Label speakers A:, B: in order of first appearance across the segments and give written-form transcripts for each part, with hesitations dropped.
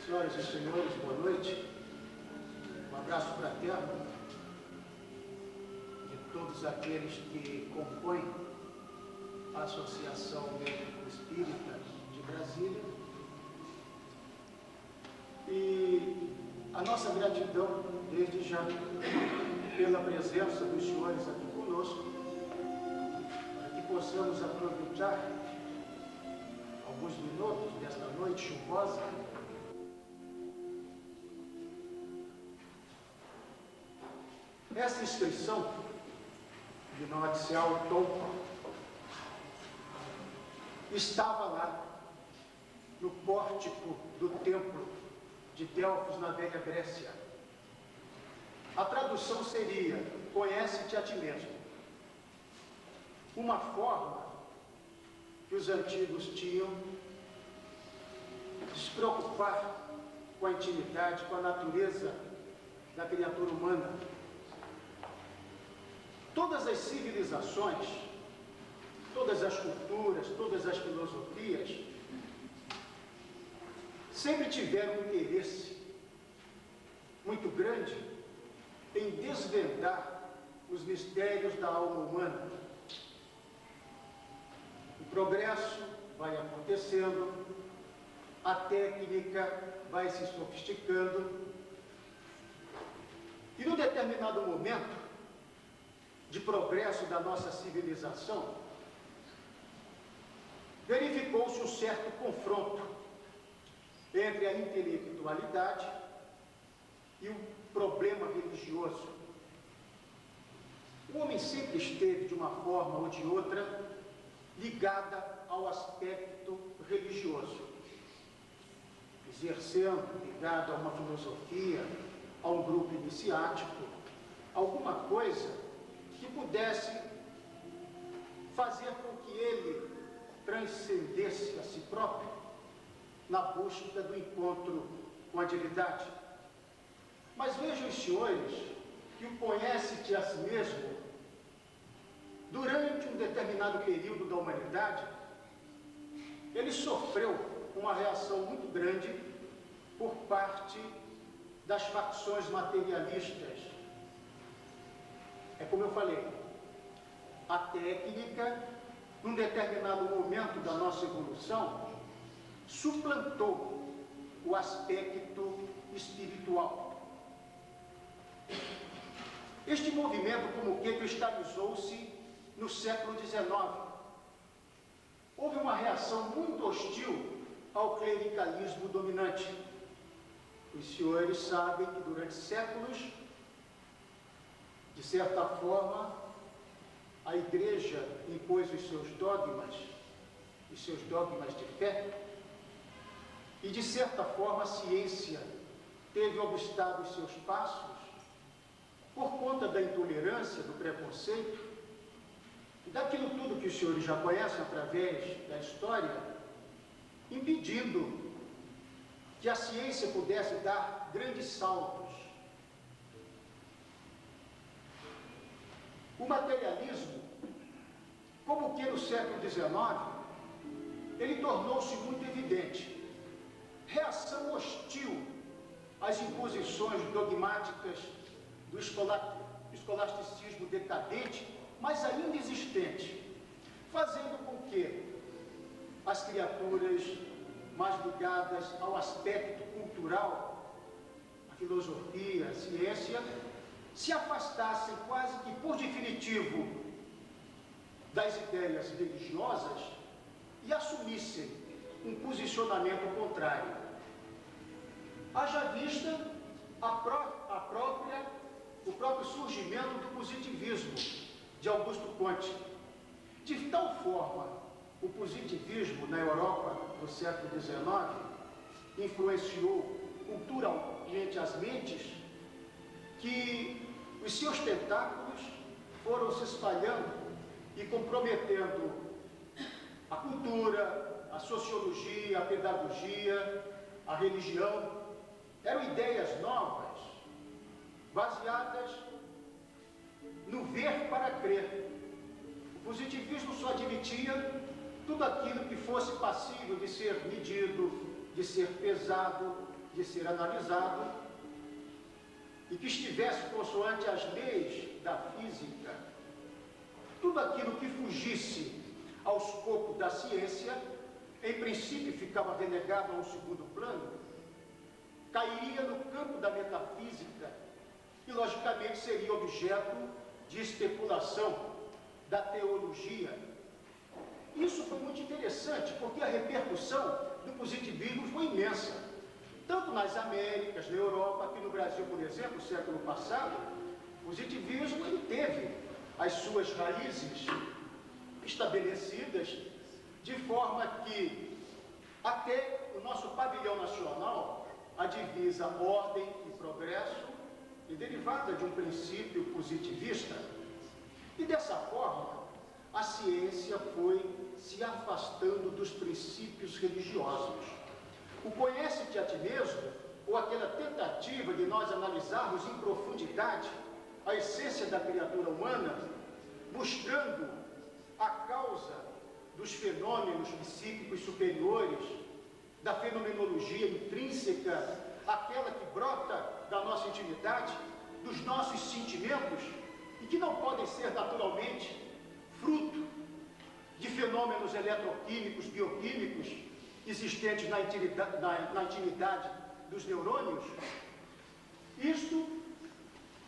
A: Senhoras e senhores, boa noite. Um abraço fraterno de todos aqueles que compõem a Associação Médico Espírita de Brasília. E a nossa gratidão, desde já, pela presença dos senhores aqui conosco, para que possamos aproveitar alguns minutos desta noite chuvosa essa inscrição de Noaxial Tompa estava lá no pórtico do templo de Delfos, na Velha Grécia. A tradução seria: conhece-te a ti mesmo. Uma forma que os antigos tinham de se preocupar com a intimidade, com a natureza da criatura humana. Todas as civilizações, todas as culturas, todas as filosofias sempre tiveram um interesse muito grande em desvendar os mistérios da alma humana. O progresso vai acontecendo, a técnica vai se sofisticando, e num determinado momento de progresso da nossa civilização, verificou-se um certo confronto entre a intelectualidade e o problema religioso. O homem sempre esteve, de uma forma ou de outra, ligada ao aspecto religioso, exercendo, ligado a uma filosofia, a um grupo iniciático, alguma coisa que pudesse fazer com que ele transcendesse a si próprio na busca do encontro com a divindade. Mas vejam os senhores que o conhece-te a si mesmo, durante um determinado período da humanidade, ele sofreu uma reação muito grande por parte das facções materialistas. É como eu falei, a técnica, num determinado momento da nossa evolução, suplantou o aspecto espiritual. Este movimento, como que cristalizou-se no século XIX. Houve uma reação muito hostil ao clericalismo dominante. Os senhores sabem que durante séculos, de certa forma, a Igreja impôs os seus dogmas de fé, e de certa forma a ciência teve obstado os seus passos por conta da intolerância, do preconceito, e daquilo tudo que os senhores já conhecem através da história, impedindo que a ciência pudesse dar grandes saltos. O materialismo, como que no século XIX, ele tornou-se muito evidente. Reação hostil às imposições dogmáticas do escolasticismo decadente, mas ainda existente, fazendo com que as criaturas mais ligadas ao aspecto cultural, a filosofia, a ciência, se afastassem quase que por definitivo das ideias religiosas e assumissem um posicionamento contrário. Haja vista o próprio surgimento do positivismo de Augusto Comte. De tal forma, o positivismo na Europa do século XIX influenciou culturalmente as mentes, que os seus tentáculos foram se espalhando e comprometendo a cultura, a sociologia, a pedagogia, a religião. Eram ideias novas, baseadas no ver para crer. O positivismo só admitia tudo aquilo que fosse passível de ser medido, de ser pesado, de ser analisado e que estivesse consoante as leis da física. Tudo aquilo que fugisse ao escopo da ciência, em princípio ficava relegado a um segundo plano, cairia no campo da metafísica e, logicamente, seria objeto de especulação da teologia. Isso foi muito interessante, porque a repercussão do positivismo foi imensa, tanto nas Américas, na Europa, aqui no Brasil, por exemplo, no século passado, o positivismo ele teve as suas raízes estabelecidas, de forma que até o nosso pavilhão nacional, a divisa ordem e progresso, é derivada de um princípio positivista. E dessa forma, a ciência foi se afastando dos princípios religiosos. O conhece-te a ti mesmo, ou aquela tentativa de nós analisarmos em profundidade a essência da criatura humana, buscando a causa dos fenômenos psíquicos superiores, da fenomenologia intrínseca, aquela que brota da nossa intimidade, dos nossos sentimentos, e que não podem ser naturalmente fruto de fenômenos eletroquímicos, bioquímicos, existentes na intimidade dos neurônios. Isto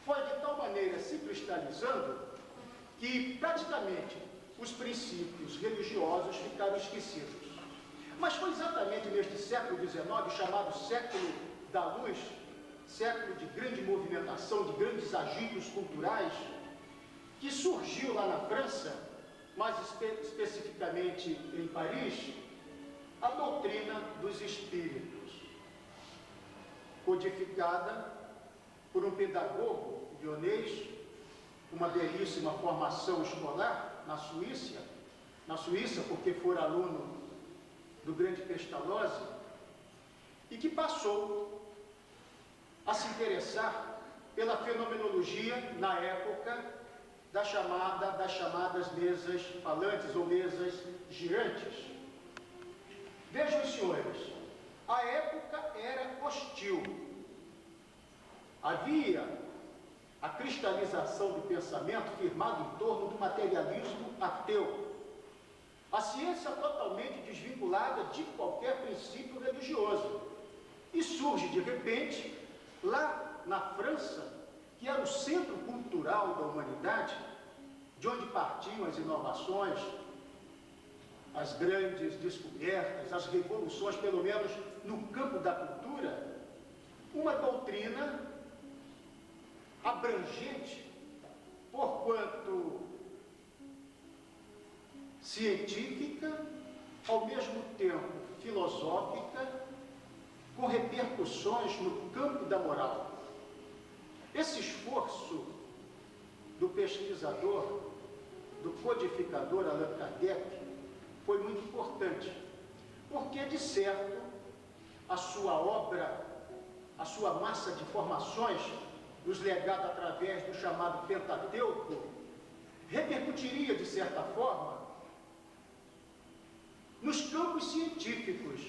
A: foi de tal maneira se cristalizando que praticamente os princípios religiosos ficaram esquecidos. Mas foi exatamente neste século XIX, chamado século da luz, século de grande movimentação, de grandes agitos culturais, que surgiu lá na França, mais especificamente em Paris, a doutrina dos espíritos, codificada por um pedagogo lyonês, uma belíssima formação escolar na Suíça, porque fora aluno do grande Pestalozzi, e que passou a se interessar pela fenomenologia na época das chamadas mesas falantes ou mesas girantes. Vejam, senhores, a época era hostil. Havia a cristalização do pensamento firmado em torno do materialismo ateu. A ciência totalmente desvinculada de qualquer princípio religioso. E surge, de repente, lá na França, que era o centro cultural da humanidade, de onde partiam as inovações, as grandes descobertas, as revoluções, pelo menos no campo da cultura, uma doutrina abrangente, porquanto científica, ao mesmo tempo filosófica, com repercussões no campo da moral. Esse esforço do pesquisador, do codificador Allan Kardec, foi muito importante, porque, de certo, a sua obra, a sua massa de informações, nos legada através do chamado Pentateuco, repercutiria, de certa forma, nos campos científicos,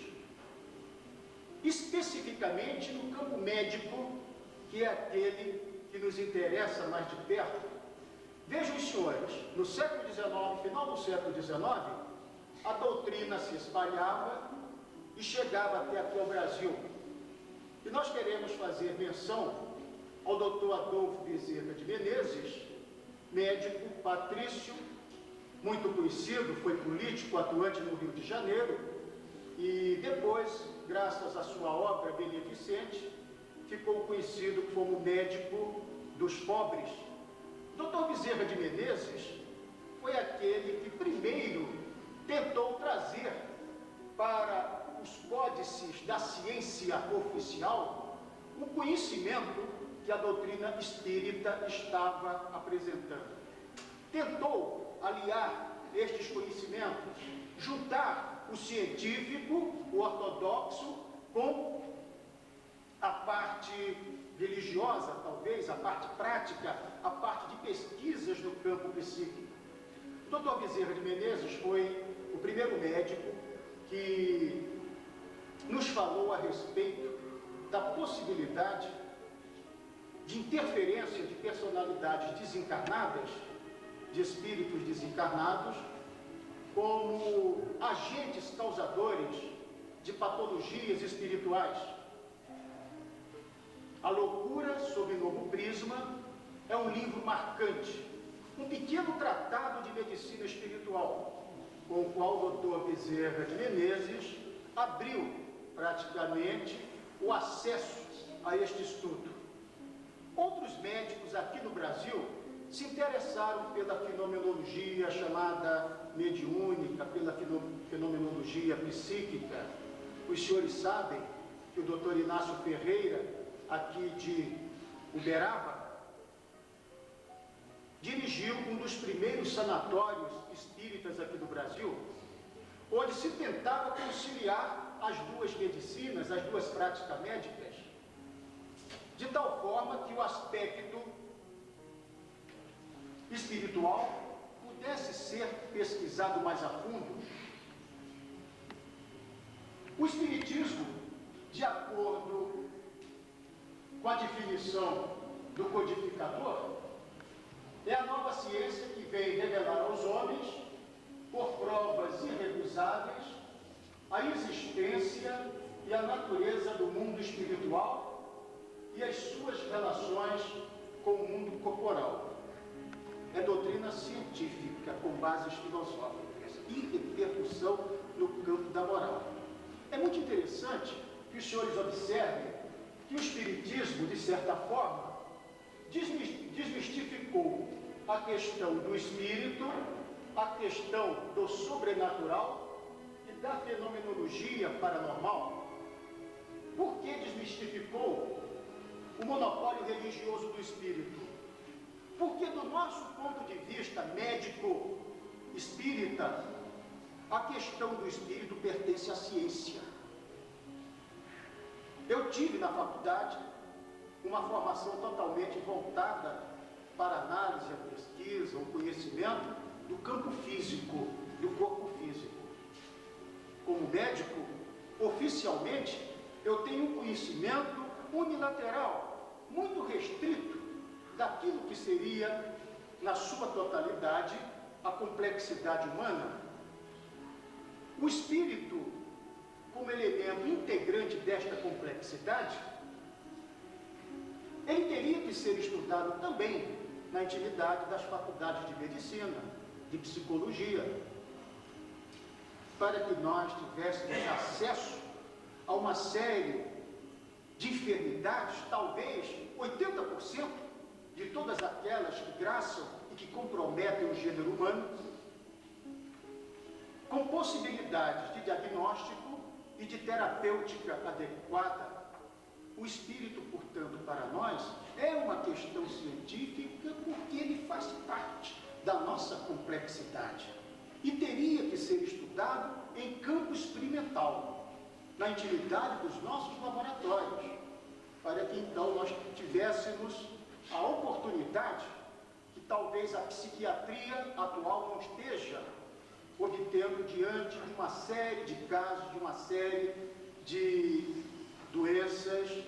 A: especificamente no campo médico, que é aquele que nos interessa mais de perto. Vejam, senhores, no século XIX, final do século XIX, a doutrina se espalhava e chegava até aqui ao Brasil. E nós queremos fazer menção ao Dr. Adolfo Bezerra de Menezes, médico patrício, muito conhecido, foi político, atuante no Rio de Janeiro, e depois, graças à sua obra beneficente, ficou conhecido como médico dos pobres. Dr. Bezerra de Menezes foi aquele que primeiro tentou trazer para os códices da ciência oficial o conhecimento que a doutrina espírita estava apresentando. Tentou aliar estes conhecimentos, juntar o científico, o ortodoxo, com a parte religiosa, talvez, a parte prática, a parte de pesquisas no campo psíquico. O Dr. Bezerra de Menezes foi o primeiro médico que nos falou a respeito da possibilidade de interferência de personalidades desencarnadas, de espíritos desencarnados, como agentes causadores de patologias espirituais. A Loucura sob Novo Prisma é um livro marcante, um pequeno tratado de medicina espiritual, com o qual o Dr. Bezerra de Menezes abriu praticamente o acesso a este estudo. Outros médicos aqui no Brasil se interessaram pela fenomenologia chamada mediúnica, pela fenomenologia psíquica. Os senhores sabem que o Dr. Inácio Ferreira, aqui de Uberaba, dirigiu um dos primeiros sanatórios espíritas aqui do Brasil, onde se tentava conciliar as duas medicinas, as duas práticas médicas, de tal forma que o aspecto espiritual pudesse ser pesquisado mais a fundo. O Espiritismo, de acordo com a definição do codificador, é a nova ciência que vem revelar aos homens, por provas irrecusáveis, a existência e a natureza do mundo espiritual e as suas relações com o mundo corporal. É doutrina científica com bases filosóficas e repercussão no campo da moral. É muito interessante que os senhores observem que o Espiritismo, de certa forma, desmistificou a questão do espírito, a questão do sobrenatural e da fenomenologia paranormal. Por que desmistificou o monopólio religioso do espírito? Porque, do nosso ponto de vista médico, espírita, a questão do espírito pertence à ciência. Eu tive na faculdade uma formação totalmente voltada para a análise, a pesquisa, o conhecimento do campo físico, do corpo físico. Como médico, oficialmente, eu tenho um conhecimento unilateral, muito restrito, daquilo que seria, na sua totalidade, a complexidade humana. O espírito, como elemento integrante desta complexidade, ele teria que ser estudado também na intimidade das faculdades de medicina, de psicologia, para que nós tivéssemos acesso a uma série de enfermidades, talvez 80% de todas aquelas que graçam e que comprometem o gênero humano, com possibilidades de diagnóstico e de terapêutica adequada. O espírito, portanto, para nós, é uma questão científica porque ele faz parte da nossa complexidade e teria que ser estudado em campo experimental, na intimidade dos nossos laboratórios, para que então nós tivéssemos a oportunidade que talvez a psiquiatria atual não esteja obtendo diante de uma série de casos, de uma série de doenças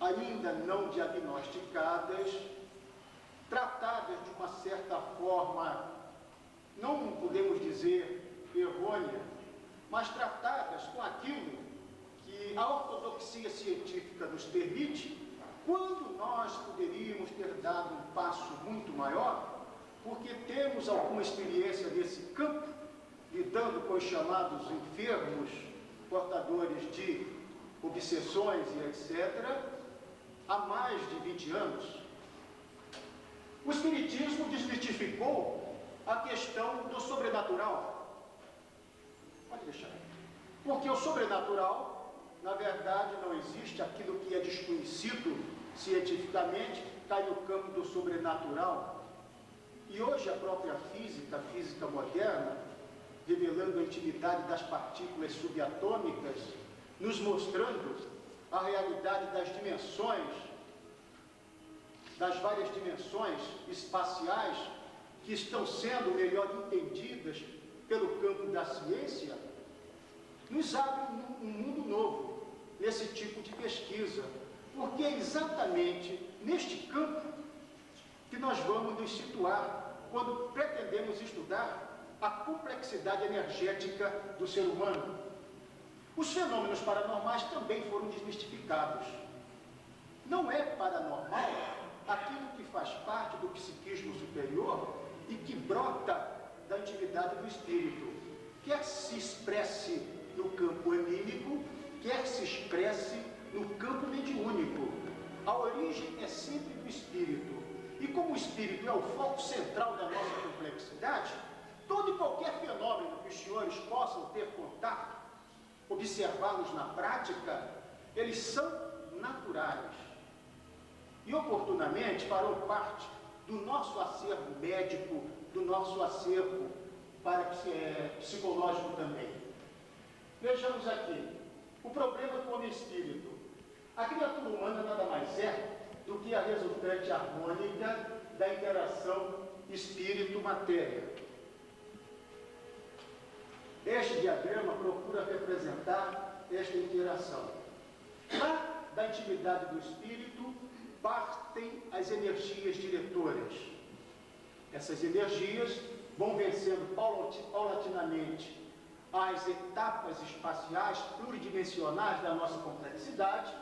A: ainda não diagnosticadas, tratadas de uma certa forma, não podemos dizer errônea, mas tratadas com aquilo que a ortodoxia científica nos permite, quando nós poderíamos ter dado um passo muito maior, porque temos alguma experiência nesse campo, lidando com os chamados enfermos, portadores de obsessões e etc., há mais de 20 anos. O Espiritismo desmistificou a questão do sobrenatural. Pode deixar. Porque o sobrenatural, na verdade, não existe. Aquilo que é desconhecido cientificamente cai no campo do sobrenatural. E hoje a própria física, a física moderna, revelando a intimidade das partículas subatômicas, nos mostrando a realidade das dimensões, das várias dimensões espaciais que estão sendo melhor entendidas pelo campo da ciência, nos abre um mundo novo. nesse tipo de pesquisa, porque é exatamente neste campo que nós vamos nos situar quando pretendemos estudar a complexidade energética do ser humano. Os fenômenos paranormais também foram desmistificados. Não é paranormal aquilo que faz parte do psiquismo superior e que brota da intimidade do espírito, quer se expresse no campo anímico, quer se expresse no campo mediúnico. A origem é sempre do espírito. E como o espírito é o foco central da nossa complexidade, todo e qualquer fenômeno que os senhores possam ter contato, observá-los na prática, eles são naturais. E oportunamente farão parte do nosso acervo médico, do nosso acervo psicológico também. Vejamos aqui, o problema do homem-espírito. A criatura humana nada mais é do que a resultante harmônica da interação espírito-matéria. Este diagrama procura representar esta interação. Lá da intimidade do espírito partem as energias diretoras. Essas energias vão vencendo paulatinamente as etapas espaciais pluridimensionais da nossa complexidade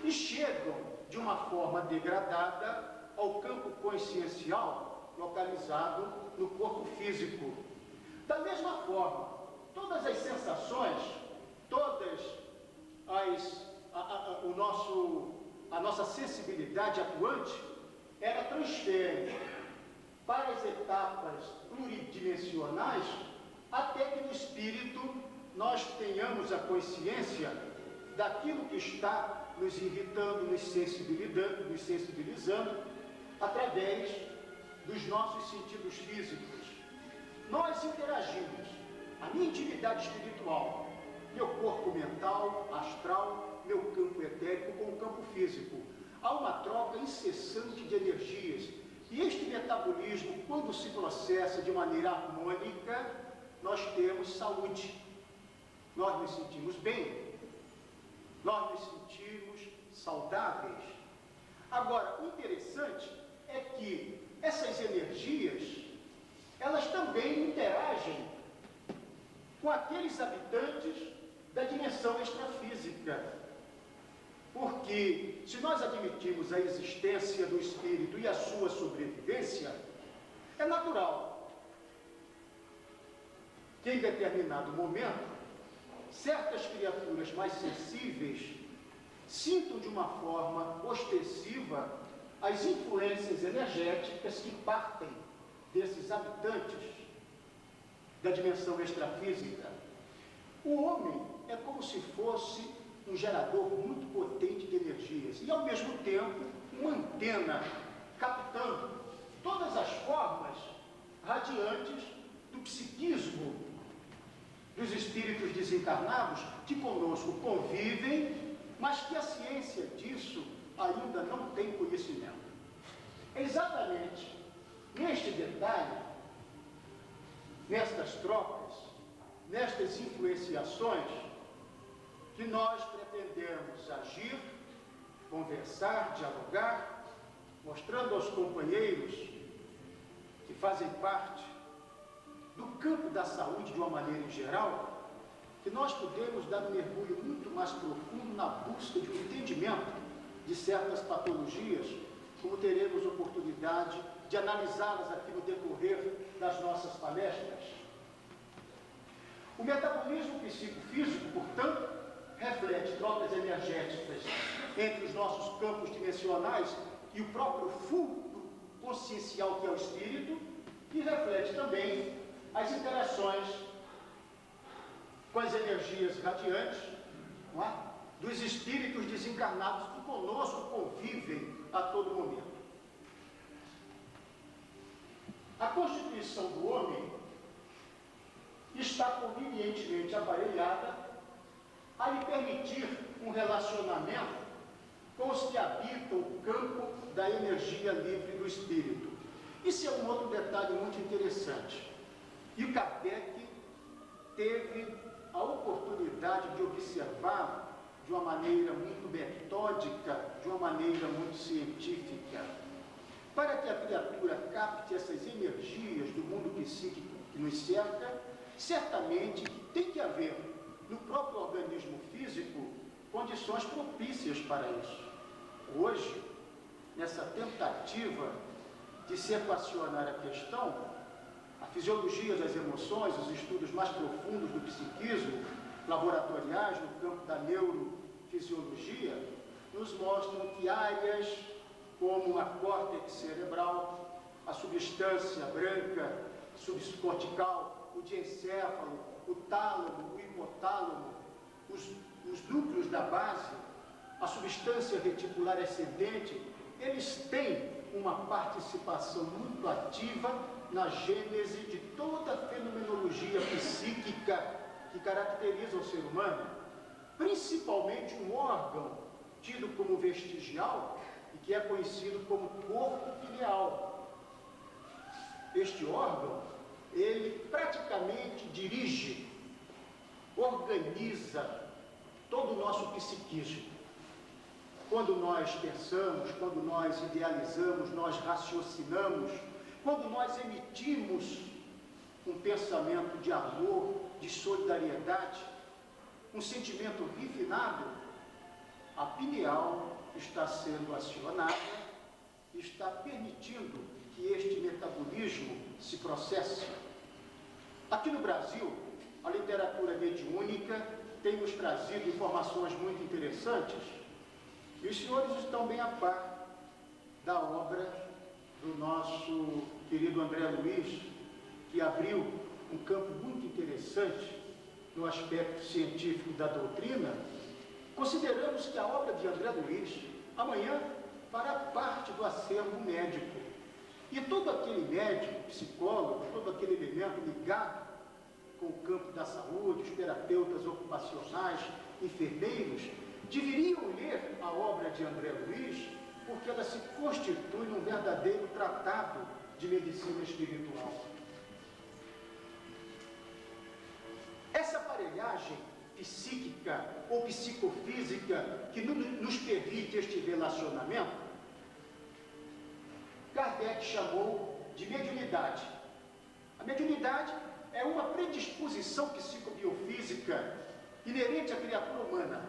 A: e chegam de uma forma degradada ao campo consciencial localizado no corpo físico. Da mesma forma, todas as sensações, todas a nossa sensibilidade atuante, ela transfere para as etapas pluridimensionais até que no espírito nós tenhamos a consciência daquilo que está nos irritando, nos sensibilizando através dos nossos sentidos físicos. Nós interagimos, a minha intimidade espiritual, meu corpo mental, astral, meu campo etérico com o campo físico. Há uma troca incessante de energias. E este metabolismo, quando se processa de maneira harmônica, nós temos saúde. Nós nos sentimos bem. Nós nos sentimos saudáveis. Agora, o interessante é que essas energias, elas também interagem com aqueles habitantes da dimensão extrafísica. Porque, se nós admitirmos a existência do espírito e a sua sobrevivência, é natural que, em determinado momento, certas criaturas mais sensíveis sintam de uma forma ostensiva as influências energéticas que partem desses habitantes da dimensão extrafísica. O homem é como se fosse um gerador muito potente de energias e, ao mesmo tempo, uma antena captando todas as formas radiantes do psiquismo dos espíritos desencarnados que conosco convivem, mas que a ciência disso ainda não tem conhecimento. É exatamente neste detalhe, nestas trocas, nestas influenciações, que nós pretendemos agir, conversar, dialogar, mostrando aos companheiros que fazem parte do campo da saúde de uma maneira em geral, que nós podemos dar um mergulho muito mais profundo na busca de um entendimento de certas patologias, como teremos oportunidade de analisá-las aqui no decorrer das nossas palestras. O metabolismo psicofísico, portanto, reflete trocas energéticas entre os nossos campos dimensionais e o próprio fundo consciencial que é o espírito, e reflete também as interações com as energias radiantes, não é? Dos espíritos desencarnados que conosco convivem a todo momento. A constituição do homem está convenientemente aparelhada a lhe permitir um relacionamento com os que habitam o campo da energia livre do espírito. Isso é um outro detalhe muito interessante. E o Kardec teve a oportunidade de observar de uma maneira muito metódica, de uma maneira muito científica, para que a criatura capte essas energias do mundo psíquico que nos cerca. Certamente tem que haver no próprio organismo físico condições propícias para isso. Hoje, nessa tentativa de se equacionar a questão, a fisiologia das emoções, os estudos mais profundos do psiquismo, laboratoriais no campo da neurofisiologia, nos mostram que áreas como a córtex cerebral, a substância branca subcortical, o diencéfalo, o tálamo, o hipotálamo, os núcleos da base, a substância reticular ascendente, eles têm uma participação muito ativa na gênese de toda a fenomenologia psíquica que caracteriza o ser humano, principalmente um órgão tido como vestigial e que é conhecido como corpo pineal. Este órgão, ele praticamente dirige, organiza todo o nosso psiquismo. Quando nós pensamos, quando nós idealizamos, nós raciocinamos, quando nós emitimos um pensamento de amor, de solidariedade, um sentimento refinado, a pineal está sendo acionada e está permitindo que este metabolismo se processe. Aqui no Brasil, a literatura mediúnica tem nos trazido informações muito interessantes e os senhores estão bem a par da obra do nosso querido André Luiz, que abriu um campo muito interessante no aspecto científico da doutrina. Consideramos que a obra de André Luiz, amanhã, fará parte do acervo médico. E todo aquele médico, psicólogo, todo aquele elemento ligado com o campo da saúde, os terapeutas ocupacionais, enfermeiros, deveriam ler a obra de André Luiz, porque ela se constitui num verdadeiro tratado de medicina espiritual. Essa aparelhagem psíquica ou psicofísica que nos permite este relacionamento, Kardec chamou de mediunidade. A mediunidade é uma predisposição psicobiofísica inerente à criatura humana.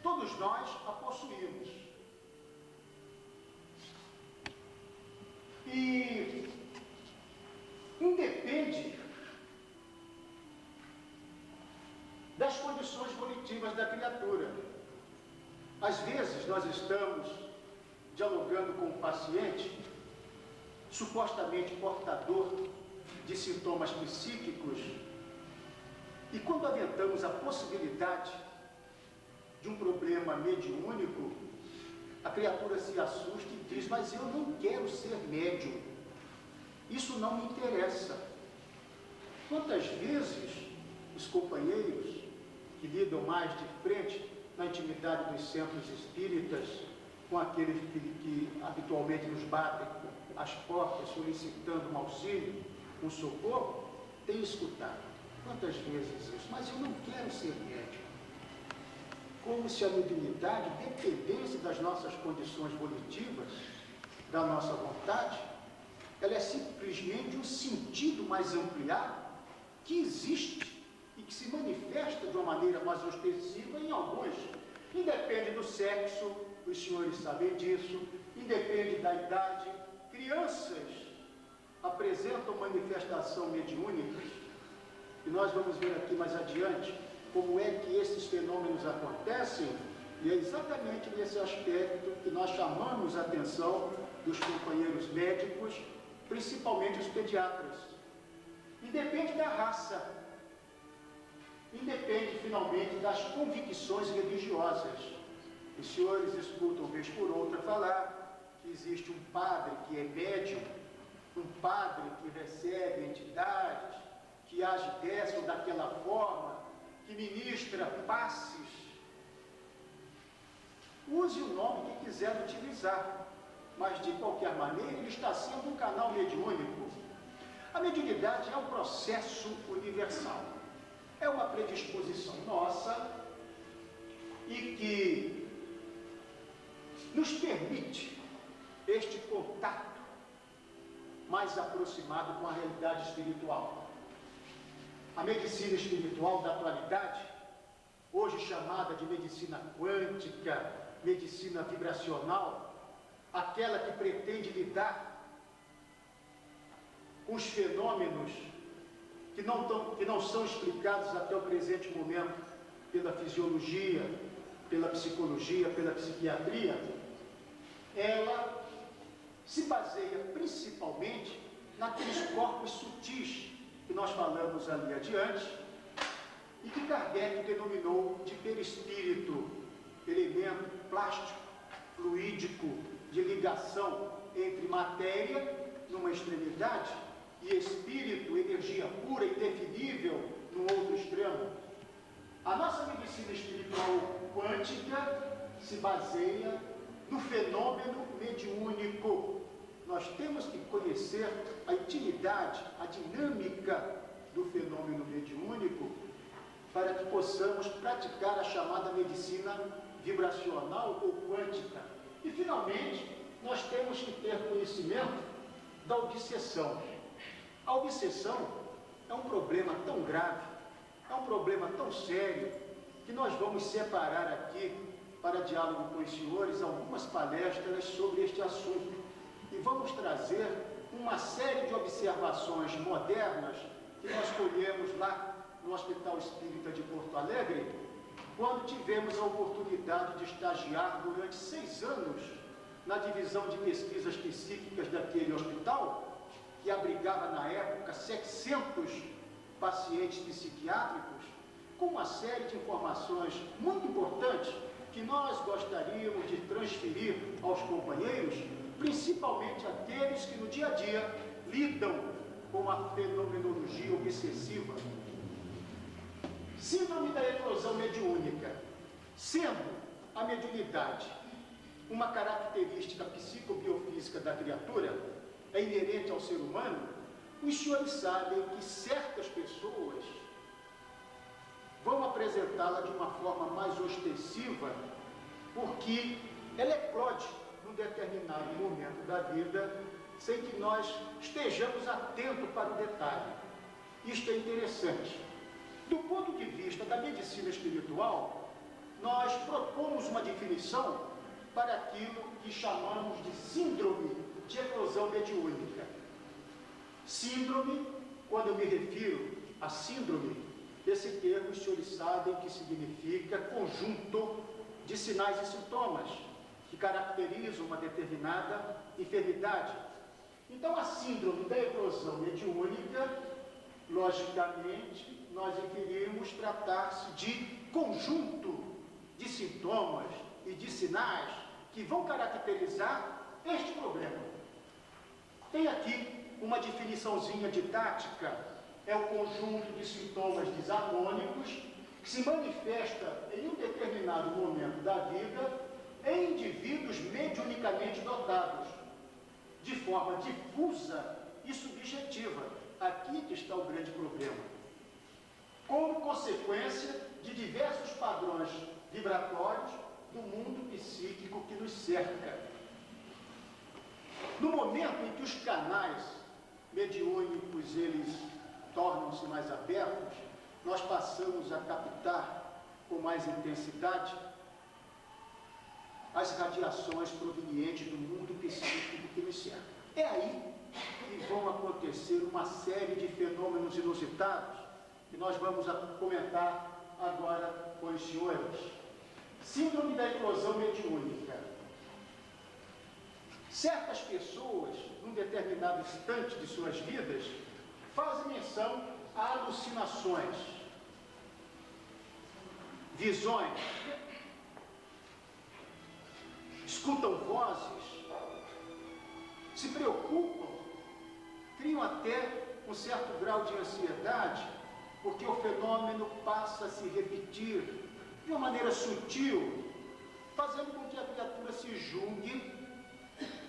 A: Todos nós a possuímos. E independe das condições volitivas da criatura. Às vezes nós estamos dialogando com um paciente supostamente portador de sintomas psíquicos e quando aventamos a possibilidade de um problema mediúnico, a criatura se assusta e diz: mas eu não quero ser médium, isso não me interessa. Quantas vezes os companheiros que lidam mais de frente na intimidade dos centros espíritas, com aqueles que habitualmente nos batem as portas solicitando um auxílio, um socorro, têm escutado quantas vezes isso: mas eu não quero ser médium. Como se a mediunidade dependesse das nossas condições volitivas, da nossa vontade. Ela é simplesmente um sentido mais ampliado que existe e que se manifesta de uma maneira mais ostensiva em alguns. Independe do sexo, os senhores sabem disso, independe da idade. Crianças apresentam manifestação mediúnica, e nós vamos ver aqui mais adiante como é que esses fenômenos acontecem, e é exatamente nesse aspecto que nós chamamos a atenção dos companheiros médicos, principalmente os pediatras. Independe da raça, independe finalmente das convicções religiosas. Os senhores escutam vez por outra falar que existe um padre que é médium, um padre que recebe entidades, que age dessa ou daquela forma, que ministra passes. Use o nome que quiser utilizar, mas de qualquer maneira ele está sendo um canal mediúnico. A mediunidade é um processo universal. é uma predisposição nossa e que nos permite este contato mais aproximado com a realidade espiritual. A medicina espiritual da atualidade, hoje chamada de medicina quântica, medicina vibracional, aquela que pretende lidar com os fenômenos que não são explicados até o presente momento pela fisiologia, pela psicologia, pela psiquiatria, ela se baseia principalmente naqueles corpos sutis que nós falamos ali adiante e que Kardec denominou de perispírito, elemento plástico, fluídico, de ligação entre matéria, numa extremidade, e espírito, energia pura, indefinível, no outro extremo. A nossa medicina espiritual quântica se baseia no fenômeno mediúnico. Nós temos que conhecer a intimidade, a dinâmica do fenômeno mediúnico para que possamos praticar a chamada medicina vibracional ou quântica. E, finalmente, nós temos que ter conhecimento da obsessão. A obsessão é um problema tão grave, é um problema tão sério, que nós vamos separar aqui, para diálogo com os senhores, algumas palestras sobre este assunto. E vamos trazer uma série de observações modernas que nós colhemos lá no Hospital Espírita de Porto Alegre, quando tivemos a oportunidade de estagiar durante 6 anos na divisão de pesquisas psíquicas daquele hospital, que abrigava na época 700 pacientes psiquiátricos, com uma série de informações muito importantes que nós gostaríamos de transferir aos companheiros, principalmente aqueles que no dia a dia lidam com a fenomenologia obsessiva. Síndrome da eclosão mediúnica. Sendo a mediunidade uma característica psicobiofísica da criatura, é inerente ao ser humano, os senhores sabem que certas pessoas vão apresentá-la de uma forma mais ostensiva, porque ela eclode num determinado momento da vida, sem que nós estejamos atentos para o detalhe. Isto é interessante. Do ponto de vista da medicina espiritual, nós propomos uma definição para aquilo que chamamos de síndrome de eclosão mediúnica. Síndrome, quando eu me refiro a síndrome, esse termo os senhores sabem que significa conjunto de sinais e sintomas que caracterizam uma determinada enfermidade. Então, a síndrome da eclosão mediúnica, logicamente, nós inferimos tratar-se de conjunto de sintomas e de sinais que vão caracterizar este problema. Tem aqui uma definiçãozinha didática, é o conjunto de sintomas desarmônicos que se manifesta em um determinado momento da vida em indivíduos mediunicamente dotados, de forma difusa e subjetiva. Aqui que está o grande problema. Como consequência de diversos padrões vibratórios do mundo psíquico que nos cerca. No momento em que os canais mediúnicos eles tornam-se mais abertos, nós passamos a captar com mais intensidade as radiações provenientes do mundo psíquico que nos cerca. É aí que vão acontecer uma série de fenômenos inusitados que nós vamos comentar agora com os senhores. Síndrome da eclosão mediúnica. Certas pessoas, num determinado instante de suas vidas, fazem menção a alucinações, visões, escutam vozes, se preocupam, criam até um certo grau de ansiedade, porque o fenômeno passa a se repetir de uma maneira sutil, fazendo com que a criatura se julgue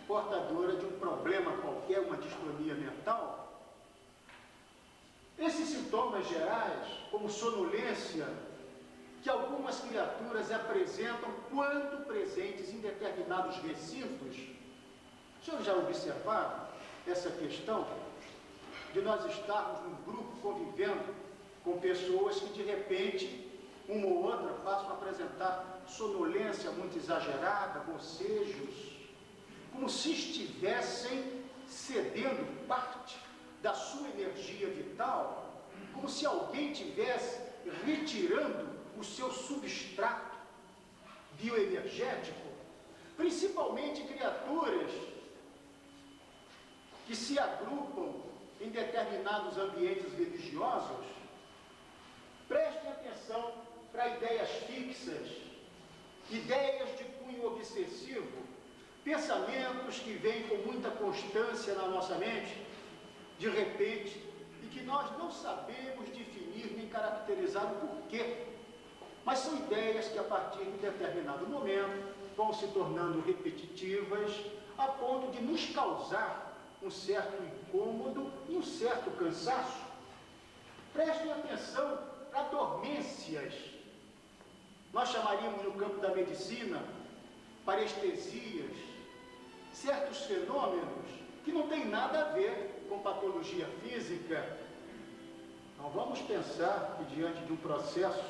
A: portadora de um problema qualquer, uma distonia mental. Esses sintomas gerais, como sonolência, que algumas criaturas apresentam quando presentes em determinados recintos. Os senhores já observaram essa questão de nós estarmos num grupo convivendo com pessoas que de repente, uma ou outra, passam a apresentar sonolência muito exagerada, bocejos, como se estivessem cedendo parte da sua energia vital, como se alguém tivesse retirando o seu substrato bioenergético, principalmente criaturas que se agrupam em determinados ambientes religiosos. Prestem atenção para ideias fixas, ideias de cunho obsessivo, pensamentos que vêm com muita constância na nossa mente, de repente, e que nós não sabemos definir nem caracterizar o porquê. Mas são ideias que, a partir de determinado momento, vão se tornando repetitivas, a ponto de nos causar um certo incômodo e um certo cansaço. Prestem atenção para dormências. Nós chamaríamos no campo da medicina parestesias, certos fenômenos que não têm nada a ver com patologia física. Não vamos pensar que diante de um processo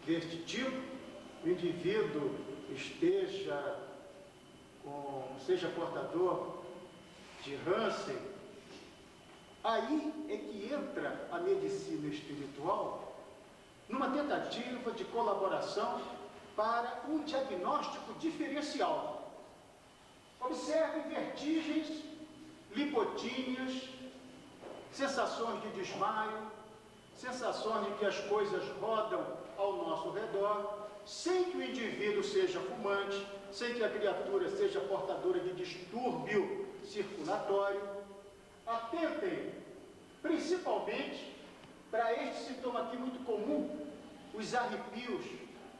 A: deste tipo, o indivíduo seja portador de Hansen. Aí é que entra a medicina espiritual numa tentativa de colaboração para um diagnóstico diferencial. Observe vertigens, lipotíneas, sensações de desmaio, sensações de que as coisas rodam ao nosso redor, sem que o indivíduo seja fumante, sem que a criatura seja portadora de distúrbio circulatório. Atentem principalmente para este sintoma aqui muito comum, os arrepios,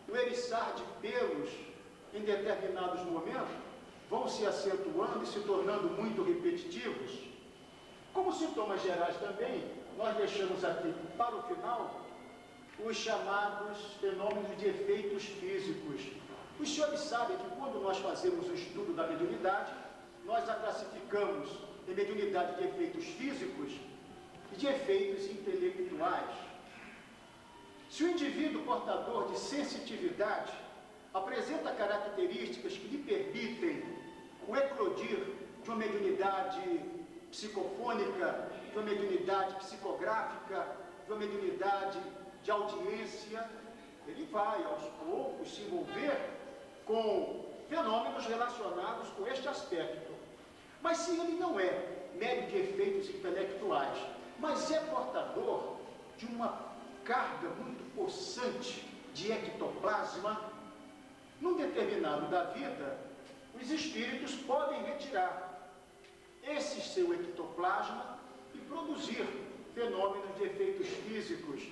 A: o eriçar de pelos em determinados momentos, vão se acentuando e se tornando muito repetitivos. Como sintomas gerais também, nós deixamos aqui para o final os chamados fenômenos de efeitos físicos. Os senhores sabem que quando nós fazemos o estudo da mediunidade, nós a classificamos em mediunidade de efeitos físicos e de efeitos intelectuais. Se o indivíduo portador de sensitividade apresenta características que lhe permitem o eclodir de uma mediunidade psicofônica, de uma mediunidade psicográfica, de uma mediunidade de audiência, ele vai aos poucos se envolver com fenômenos relacionados com este aspecto. Mas se ele não é médio de efeitos intelectuais, mas é portador de uma carga muito possante de ectoplasma, num determinado da vida, os espíritos podem retirar esse seu ectoplasma e produzir fenômenos de efeitos físicos,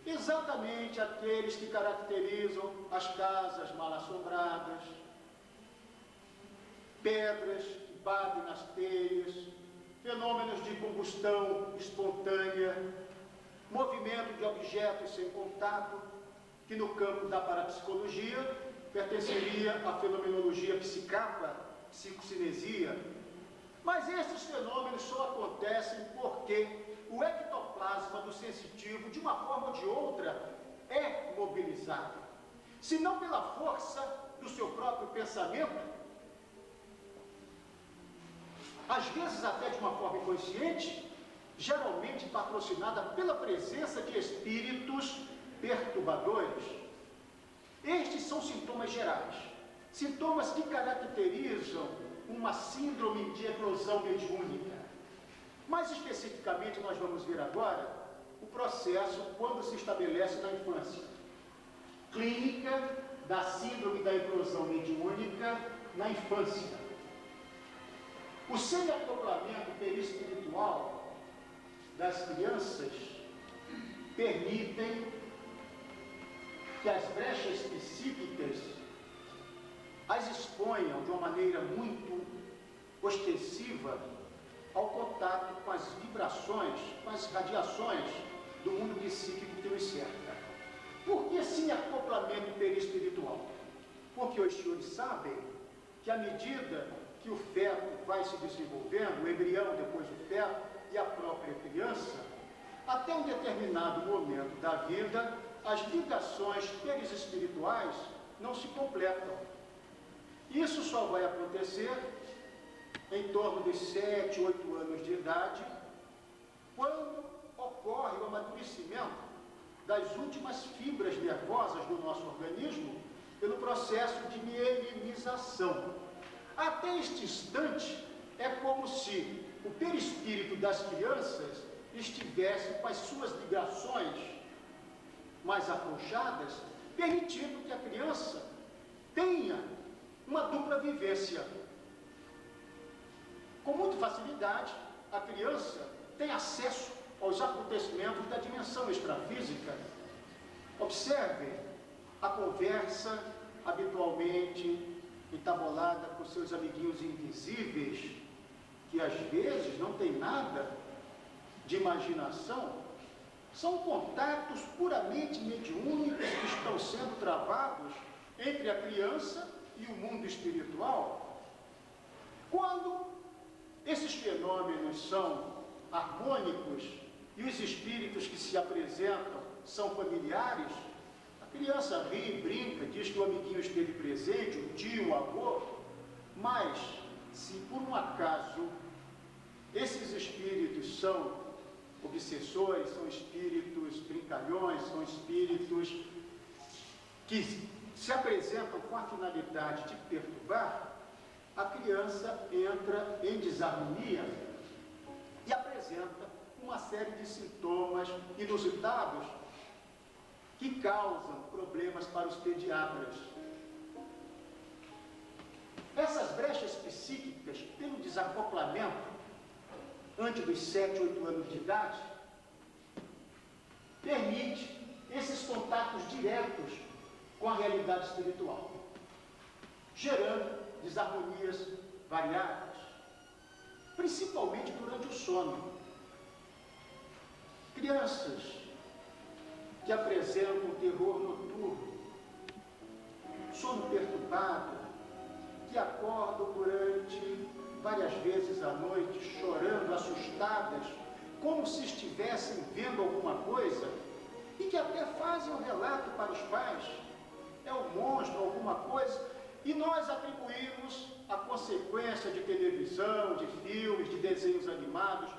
A: exatamente aqueles que caracterizam as casas mal assombradas, pedras que batem nas telhas, fenômenos de combustão espontânea, movimento de objetos sem contato, que no campo da parapsicologia pertenceria à fenomenologia psicapa, psicocinesia. Mas esses fenômenos só acontecem porque o ectoplasma do sensitivo, de uma forma ou de outra, é mobilizado. Se não pela força do seu próprio pensamento, às vezes até de uma forma inconsciente, geralmente patrocinada pela presença de espíritos perturbadores. Estes são sintomas gerais, sintomas que caracterizam uma síndrome de eclosão mediúnica. Mais especificamente, nós vamos ver agora o processo quando se estabelece na infância. Clínica da síndrome da eclosão mediúnica na infância. O semi-acoplamento perispiritual das crianças permitem que as brechas psíquicas as exponham de uma maneira muito ostensiva ao contato com as vibrações, com as radiações do mundo psíquico que nos cerca. Por que esse acoplamento perispiritual? Porque os senhores sabem que à medida que o feto vai se desenvolvendo, o embrião depois do feto e a própria criança, até um determinado momento da vida, as ligações perispirituais não se completam. Isso só vai acontecer em torno dos 7, 8 anos de idade, quando ocorre o amadurecimento das últimas fibras nervosas do nosso organismo pelo processo de mielinização. Até este instante, é como se o perispírito das crianças estivesse com as suas ligações mais afrouxadas, permitindo que a criança tenha uma dupla vivência. Com muita facilidade, a criança tem acesso aos acontecimentos da dimensão extrafísica. Observe a conversa habitualmente entabolada com seus amiguinhos invisíveis, que às vezes não tem nada de imaginação. São contatos puramente mediúnicos que estão sendo travados entre a criança e o mundo espiritual. Quando esses fenômenos são harmônicos e os espíritos que se apresentam são familiares, a criança ri, brinca, diz que o amiguinho esteve presente, o tio, o avô, mas se por um acaso esses espíritos são obsessores, são espíritos brincalhões, são espíritos que se apresentam com a finalidade de perturbar, a criança entra em desarmonia e apresenta uma série de sintomas inusitados que causam problemas para os pediatras. Essas brechas psíquicas, pelo desacoplamento antes dos 7, 8 anos de idade, permite esses contatos diretos com a realidade espiritual, gerando desarmonias variadas, principalmente durante o sono. Crianças que apresentam terror noturno, sono perturbado, que acordam durante várias vezes à noite, chorando, assustadas, como se estivessem vendo alguma coisa, e que até fazem um relato para os pais, é um monstro, alguma coisa, e nós atribuímos a consequência de televisão, de filmes, de desenhos animados,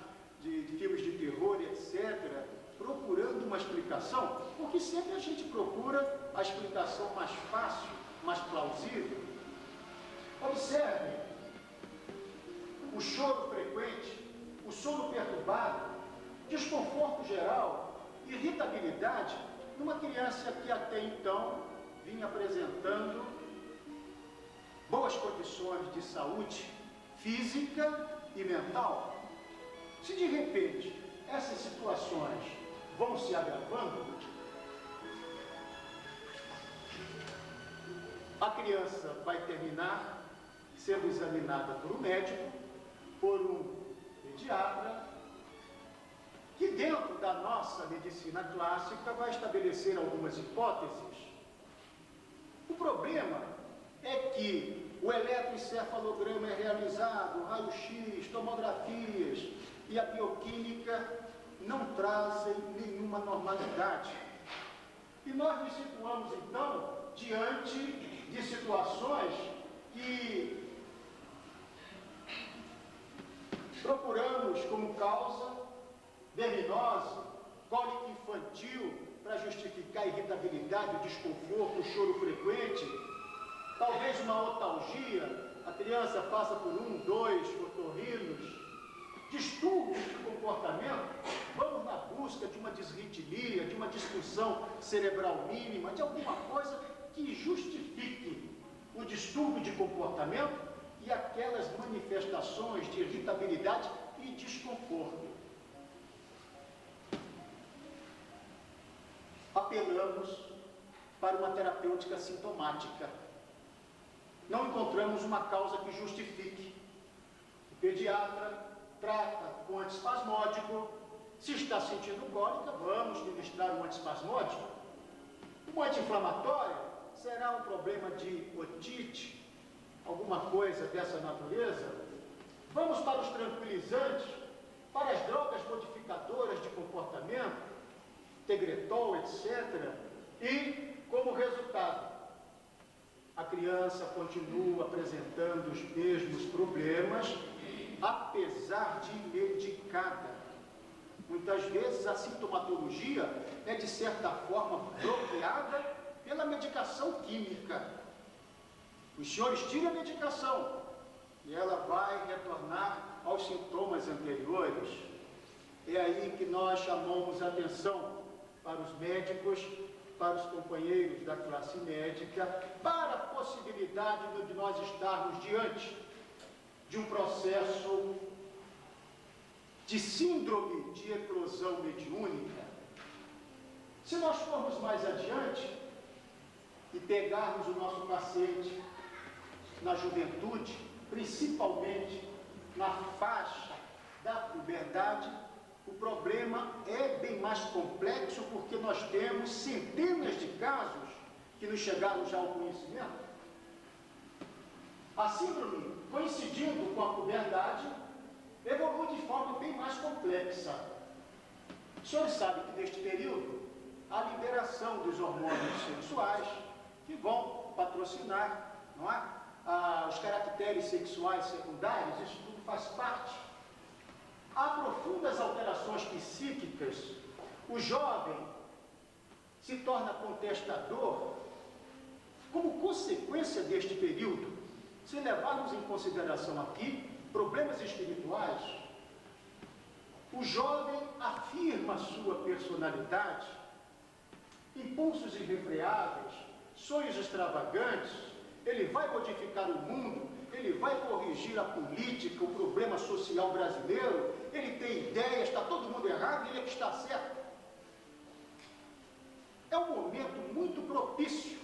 A: de filmes de terror, etc., procurando uma explicação, porque sempre a gente procura a explicação mais fácil, mais plausível. Observe o choro frequente, o sono perturbado, desconforto geral, irritabilidade, numa criança que até então vinha apresentando boas condições de saúde física e mental. Se de repente essas situações vão se agravando, a criança vai terminar sendo examinada por um médico, por um pediatra, que dentro da nossa medicina clássica vai estabelecer algumas hipóteses. O problema é que o eletroencefalograma é realizado, raio-x, tomografias e a bioquímica não trazem nenhuma normalidade. E nós nos situamos, então, diante de situações que procuramos como causa verminose, cólica infantil, para justificar a irritabilidade, o desconforto, o choro frequente, talvez uma otalgia, a criança passa por 1, 2 otorrinos, distúrbios de comportamento, vamos na busca de uma disritmia, de uma disfunção cerebral mínima, de alguma coisa que justifique o distúrbio de comportamento e aquelas manifestações de irritabilidade e desconforto. Apelamos para uma terapêutica sintomática. Não encontramos uma causa que justifique. O pediatra trata com antiespasmódico. Se está sentindo cólica, vamos ministrar um antiespasmódico. Um anti-inflamatório será um problema de otite, alguma coisa dessa natureza. Vamos para os tranquilizantes, para as drogas modificadoras de comportamento, Tegretol, etc. E, como resultado, a criança continua apresentando os mesmos problemas, apesar de medicada. Muitas vezes a sintomatologia é, de certa forma, bloqueada pela medicação química. Os senhores tiram a medicação e ela vai retornar aos sintomas anteriores. É aí que nós chamamos a atenção para os médicos, para os companheiros da classe médica, para a possibilidade de nós estarmos diante de um processo de síndrome de eclosão mediúnica. Se nós formos mais adiante e pegarmos o nosso paciente na juventude, principalmente na faixa da puberdade, o problema é bem mais complexo, porque nós temos centenas de casos que nos chegaram já ao conhecimento. A síndrome, coincidindo com a puberdade, evolui de forma bem mais complexa. Os senhores sabem que neste período, a liberação dos hormônios sexuais que vão patrocinar, não é? Os caracteres sexuais secundários, isso tudo faz parte. Há profundas alterações psíquicas. O jovem se torna contestador como consequência deste período. Se levarmos em consideração aqui problemas espirituais, o jovem afirma sua personalidade, impulsos irrefreáveis, sonhos extravagantes. Ele vai modificar o mundo, ele vai corrigir a política, o problema social brasileiro. Ele tem ideias, está todo mundo errado, ele é que está certo. É um momento muito propício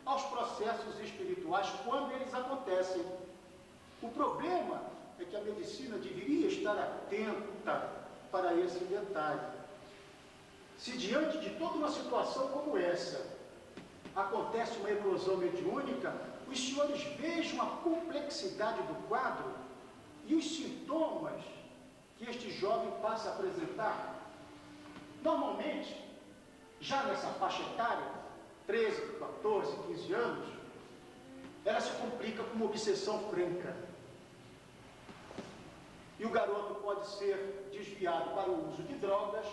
A: aos processos espirituais quando eles acontecem. O problema é que a medicina deveria estar atenta para esse detalhe. Se diante de toda uma situação como essa acontece uma eclosão mediúnica, os senhores vejam a complexidade do quadro e os sintomas que este jovem passa a apresentar. Normalmente, já nessa faixa etária, 13, 14, 15 anos, ela se complica com uma obsessão franca. E o garoto pode ser desviado para o uso de drogas,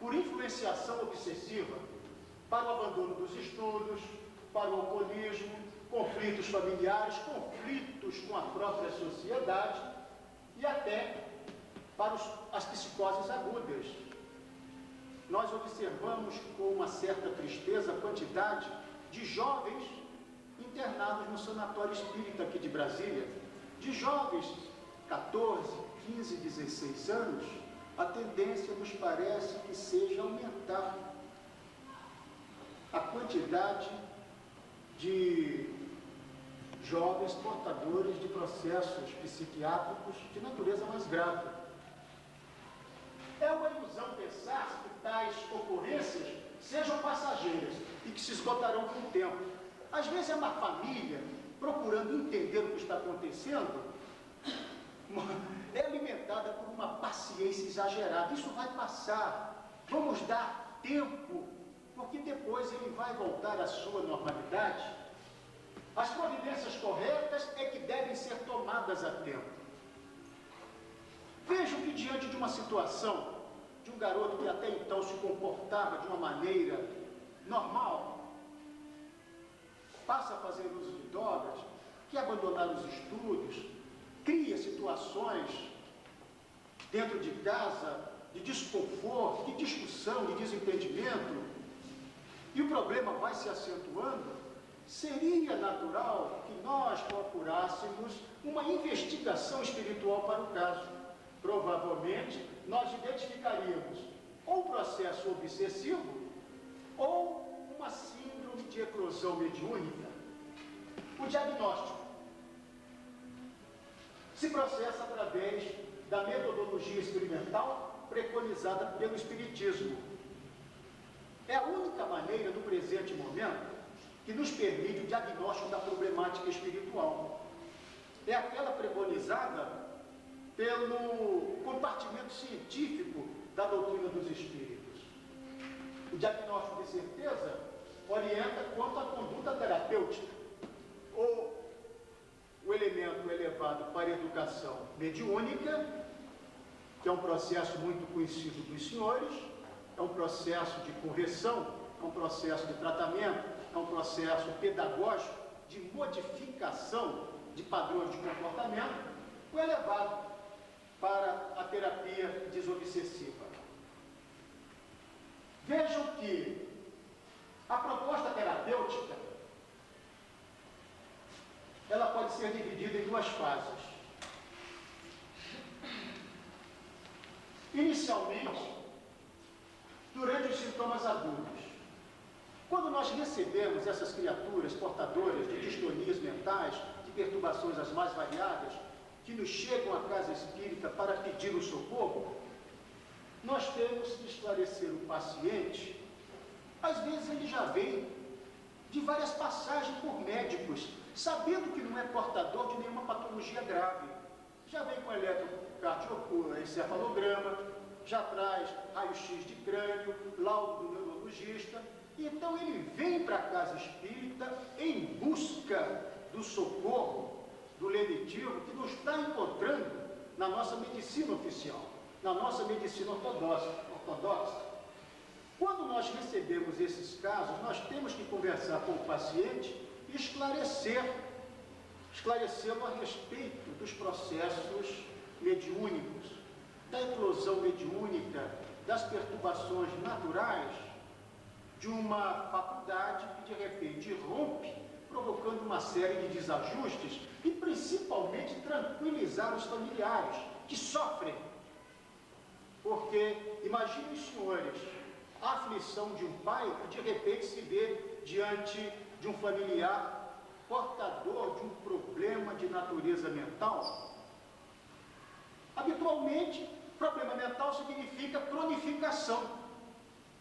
A: por influenciação obsessiva, para o abandono dos estudos, para o alcoolismo, conflitos familiares, conflitos com a própria sociedade e até para as psicoses agudas. Nós observamos com uma certa tristeza a quantidade de jovens internados no Sanatório Espírita aqui de Brasília, de jovens 14, 15, 16 anos. A tendência nos parece que seja aumentar a quantidade de jovens portadores de processos psiquiátricos de natureza mais grave. É uma ilusão pensar que tais ocorrências sejam passageiras e que se esgotarão com o tempo. Às vezes é uma família procurando entender o que está acontecendo, é alimentada por uma paciência exagerada. Isso vai passar, vamos dar tempo, porque depois ele vai voltar à sua normalidade. As providências corretas é que devem ser tomadas a tempo. Vejam que diante de uma situação de um garoto que até então se comportava de uma maneira normal, passa a fazer uso de drogas, quer abandonar os estudos, cria situações dentro de casa de desconforto, de discussão, de desentendimento, e o problema vai se acentuando. Seria natural que nós procurássemos uma investigação espiritual para o caso. Provavelmente, nós identificaríamos ou um processo obsessivo ou uma síndrome de eclosão mediúnica. O diagnóstico se processa através da metodologia experimental preconizada pelo Espiritismo. É a única maneira, no presente momento, que nos permite o diagnóstico da problemática espiritual. É aquela preconizada pelo compartimento científico da doutrina dos espíritos. O diagnóstico de certeza orienta quanto à conduta terapêutica, ou o elemento elevado para a educação mediúnica, que é um processo muito conhecido dos senhores, é um processo de correção, é um processo de tratamento, é um processo pedagógico de modificação de padrões de comportamento, o elevado para a terapia desobsessiva. Vejam que a proposta terapêutica ela pode ser dividida em duas fases. Inicialmente, durante os sintomas agudos. Quando nós recebemos essas criaturas portadoras de distonias mentais, de perturbações as mais variadas, que nos chegam à casa espírita para pedir o socorro, nós temos que esclarecer o paciente. Às vezes ele já vem de várias passagens por médicos, sabendo que não é portador de nenhuma patologia grave. Já vem com eletrocardiocefalograma, já traz raio-x de crânio, laudo do neurologista. Então ele vem para a casa espírita em busca do socorro, do lenitivo, que não está encontrando na nossa medicina oficial, na nossa medicina ortodoxa. Quando nós recebemos esses casos, nós temos que conversar com o paciente e esclarecê-lo a respeito dos processos mediúnicos, da eclosão mediúnica, das perturbações naturais de uma faculdade que de repente rompe, provocando uma série de desajustes e principalmente tranquilizar os familiares que sofrem. Porque imaginem os senhores a aflição de um pai que de repente se vê diante de um familiar portador de um problema de natureza mental. Habitualmente, problema mental significa cronificação,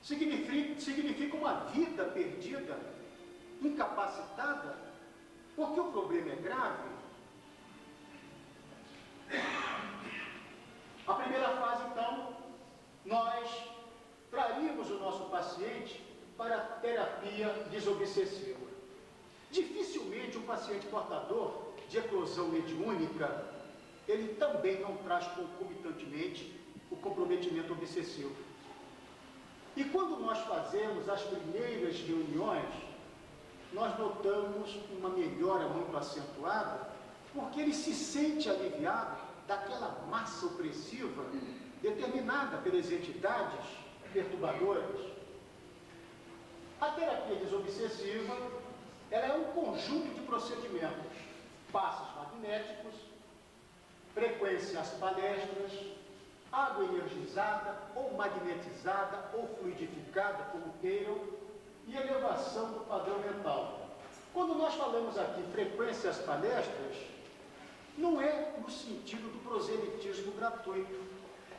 A: significa uma vida perdida, incapacitada, porque o problema é grave. A primeira fase, então, nós traríamos o nosso paciente para a terapia desobsessiva. Dificilmente um paciente portador de eclosão mediúnica, ele também não traz concomitantemente o comprometimento obsessivo. E quando nós fazemos as primeiras reuniões, nós notamos uma melhora muito acentuada, porque ele se sente aliviado daquela massa opressiva determinada pelas entidades perturbadoras. A terapia desobsessiva, ela é um conjunto de procedimentos, passos magnéticos, frequência às palestras, água energizada, ou magnetizada, ou fluidificada, como queiram, e elevação do padrão mental. Quando nós falamos aqui frequência às palestras, não é no sentido do proselitismo gratuito.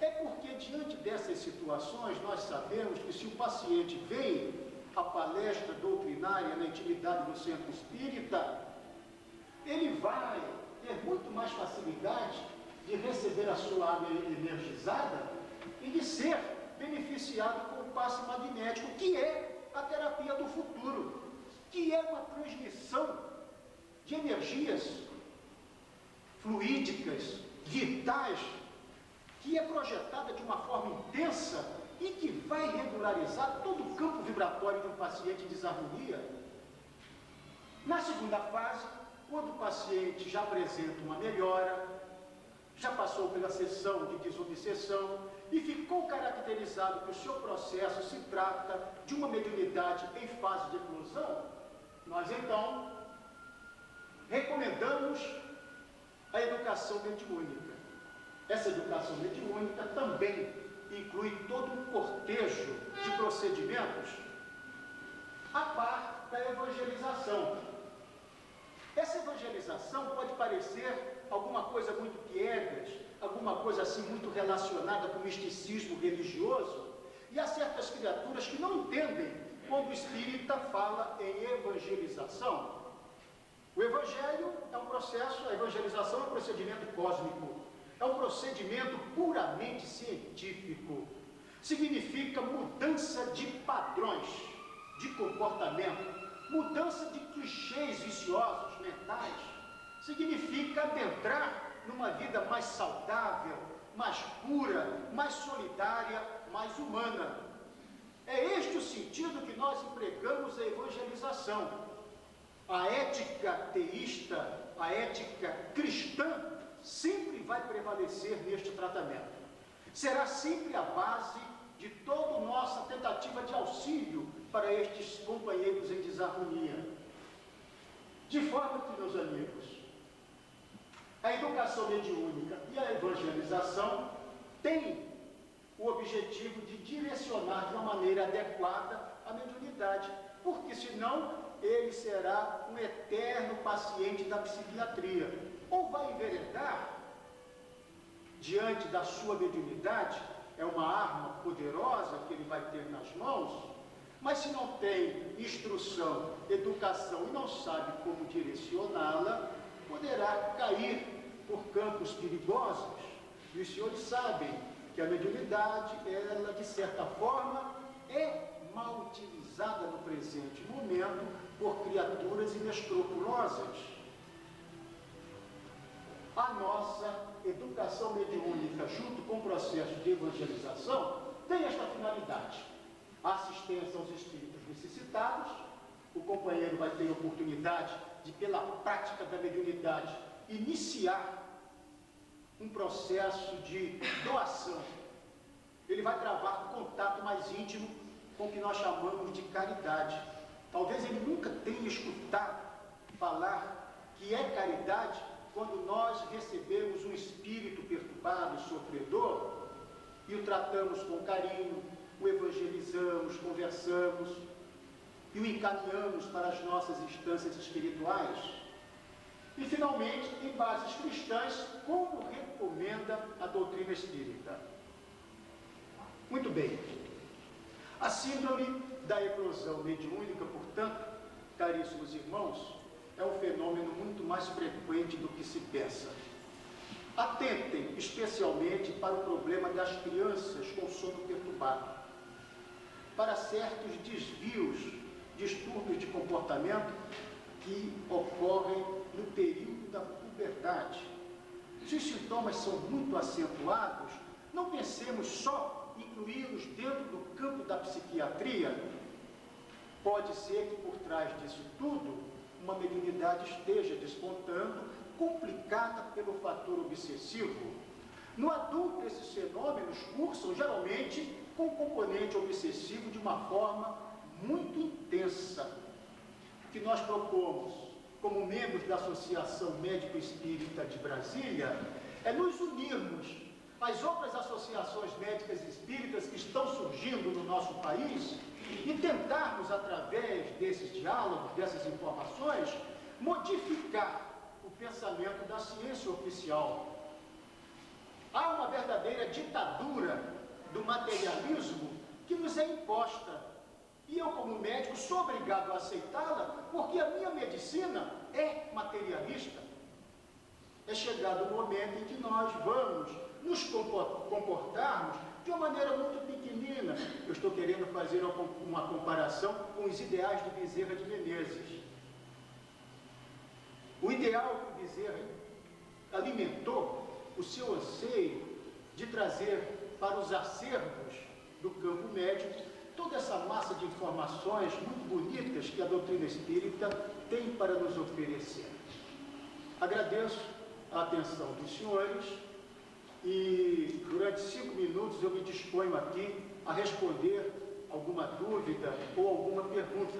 A: É porque, diante dessas situações, nós sabemos que se o paciente vem à palestra doutrinária na intimidade do centro espírita, ele vai ter muito mais facilidade de receber a sua água energizada e de ser beneficiado com o passe magnético, que é a terapia do futuro, que é uma transmissão de energias fluídicas, vitais, que é projetada de uma forma intensa e que vai regularizar todo o campo vibratório de um paciente em desarmonia. Na segunda fase, quando o paciente já apresenta uma melhora, já passou pela sessão de desobsessão e ficou caracterizado que o seu processo se trata de uma mediunidade em fase de eclosão, nós então recomendamos a educação mediúnica. Essa educação mediúnica também inclui todo um cortejo de procedimentos a par da evangelização. Essa evangelização pode parecer alguma coisa muito piegas, alguma alguma coisa assim muito relacionada com misticismo religioso, e há certas criaturas que não entendem quando o espírita fala em evangelização. O evangelho é um processo, a evangelização é um procedimento cósmico, é um procedimento puramente científico. Significa mudança de padrões de comportamento, mudança de clichês viciosos mentais, significa adentrar numa vida mais saudável, mais pura, mais solidária, mais humana. É este o sentido que nós empregamos a evangelização. A ética teísta, a ética cristã, sempre vai prevalecer neste tratamento. Será sempre a base de toda nossa tentativa de auxílio para estes companheiros em desarmonia. De forma que, meus amigos, a educação mediúnica e a evangelização têm o objetivo de direcionar de uma maneira adequada a mediunidade, porque senão ele será um eterno paciente da psiquiatria, ou vai enveredar diante da sua mediunidade, é uma arma poderosa que ele vai ter nas mãos, mas se não tem instrução, educação e não sabe como direcioná-la, poderá cair por campos perigosos. E os senhores sabem que a mediunidade, ela de certa forma, é mal utilizada no presente momento por criaturas inescrupulosas. A nossa educação mediúnica, junto com o processo de evangelização, tem esta finalidade: a assistência aos espíritos necessitados. O companheiro vai ter a oportunidade de, pela prática da mediunidade, iniciar um processo de doação. Ele vai travar um contato mais íntimo com o que nós chamamos de caridade. Talvez ele nunca tenha escutado falar que é caridade quando nós recebemos um espírito perturbado, sofredor, e o tratamos com carinho, o evangelizamos, conversamos e o encaminhamos para as nossas instâncias espirituais. E, finalmente, em bases cristãs, como recomenda a doutrina espírita. Muito bem. A síndrome da eclosão mediúnica, portanto, caríssimos irmãos, é um fenômeno muito mais frequente do que se pensa. Atentem especialmente para o problema das crianças com sono perturbado, para certos desvios, distúrbios de comportamento que ocorrem no período da puberdade. Se os sintomas são muito acentuados, não pensemos só em incluí-los dentro do campo da psiquiatria. Pode ser que por trás disso tudo uma mediunidade esteja despontando, complicada pelo fator obsessivo. No adulto, esses fenômenos cursam geralmente com o componente obsessivo de uma forma muito intensa. O que nós propomos, como membros da Associação Médico Espírita de Brasília, é nos unirmos às outras associações médicas espíritas que estão surgindo no nosso país e tentarmos, através desses diálogos, dessas informações, modificar o pensamento da ciência oficial. Há uma verdadeira ditadura do materialismo que nos é imposta. E eu, como médico, sou obrigado a aceitá-la, porque a minha medicina é materialista. É chegado o momento em que nós vamos nos comportarmos de uma maneira muito pequenina. Eu estou querendo fazer uma comparação com os ideais de Bezerra de Menezes. O ideal que Bezerra alimentou, o seu anseio de trazer para os acervos do campo médico toda essa massa de informações muito bonitas que a doutrina espírita tem para nos oferecer. Agradeço a atenção dos senhores e durante 5 minutos eu me disponho aqui a responder alguma dúvida ou alguma pergunta.